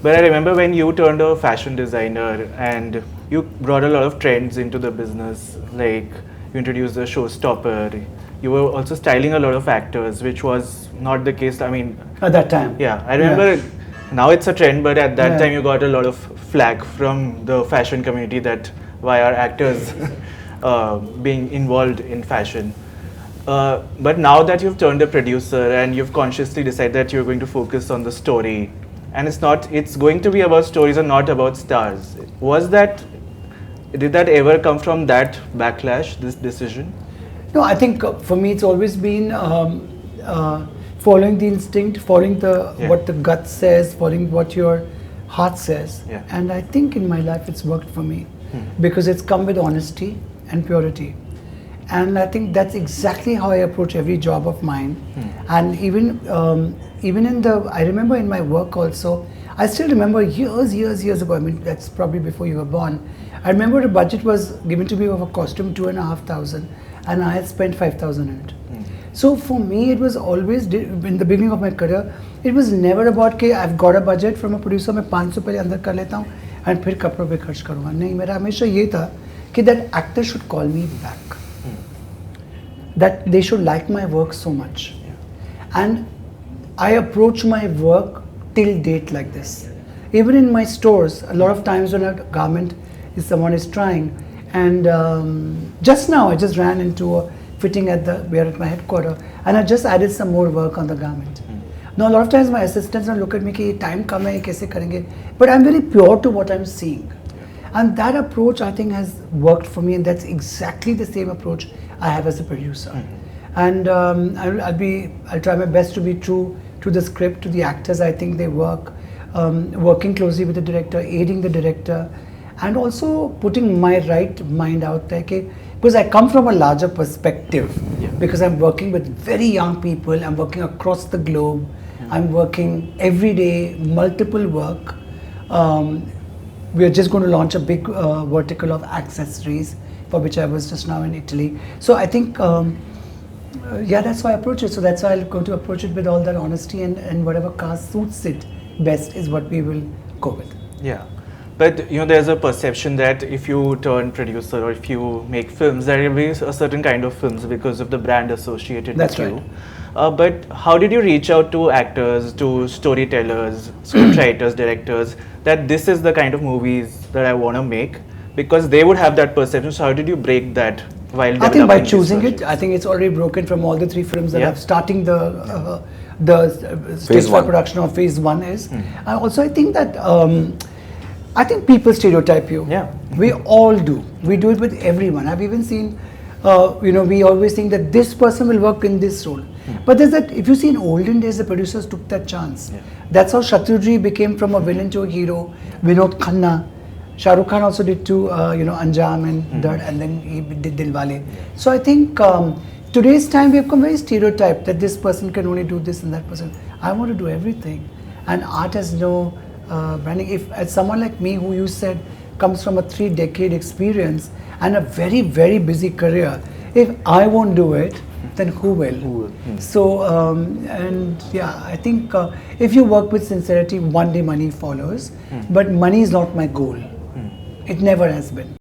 But I remember when you turned a fashion designer and you brought a lot of trends into the business, like you introduced the showstopper. You were also styling a lot of actors, which was not the case. I mean, At that time. yeah, I remember. Now it's a trend, but at that Yeah. time you got a lot of flack from the fashion community that why are actors being involved in fashion. But now that you've turned a producer and you've consciously decided that you're going to focus on the story, and it's going to be about stories and not about stars. Did that ever come from that backlash, this decision? No, I think for me it's always been following the instinct, following what the gut says, following what your heart says. Yeah. And I think in my life it's worked for me because it's come with honesty and purity. And I think that's exactly how I approach every job of mine. And even I remember in my work also, I still remember years ago, I mean that's probably before you were born, I remember a budget was given to me of a costume 2,500 and I had spent 5,000 in it. So for me it was always, in the beginning of my career, it was never about कि I've got a budget from a producer, मैं 500 पहले अंदर कर लेता हूँ and फिर कपड़ों पे खर्च करूँगा. नहीं, मेरा हमेशा ये था कि that actor should call me back. That they should like my work so much. And I approach my work till date like this. Even in my stores, a lot of times when a garment someone is trying, and just now I just ran into a fitting we are at my headquarters, and I just added some more work on the garment. Now a lot of times my assistants look at me कि time कम है कैसे करेंगे, but I'm very pure to what I'm seeing. And that approach I think has worked for me, and that's exactly the same approach I have as a producer. And I'll try my best to be true to the script, to the actors. I think they work, working closely with the director, aiding the director, and also putting my right mind out there. Because I come from a larger perspective, because I'm working with very young people, I'm working across the globe, I'm working every day, multiple work. We are just going to launch a big vertical of accessories, for which I was just now in Italy. So I think, that's how I approach it. So that's why I'm going to approach it with all that honesty, and whatever cast suits it best is what we will go with. Yeah. But there's a perception that if you turn producer or if you make films, there will be a certain kind of films because of the brand associated with you. But how did you reach out to actors, to storytellers, scriptwriters, directors, that this is the kind of movies that I want to make? Because they would have that perception. So how did you break that while developing? I think by choosing it. I think it's already broken from all the 3 films that have starting the stage 4 production of phase 1 is. Also I think that I think people stereotype you. Yeah. We all do. We do it with everyone. I've even seen, we always think that this person will work in this role. But there's that, if you see in olden days, the producers took that chance. That's how Shatrujit became from a villain to a hero. Vinod Khanna. Shah Rukh Khan also did two, Anjam and Dad, and then he did Dilwale. So I think today's time we have become very stereotyped that this person can only do this and that person. I want to do everything. And art has no branding. If as someone like me, who you said comes from a 3-decade experience and a very, very busy career, if I won't do it, then who will? So, I think if you work with sincerity, one day money follows. But money is not my goal. It never has been.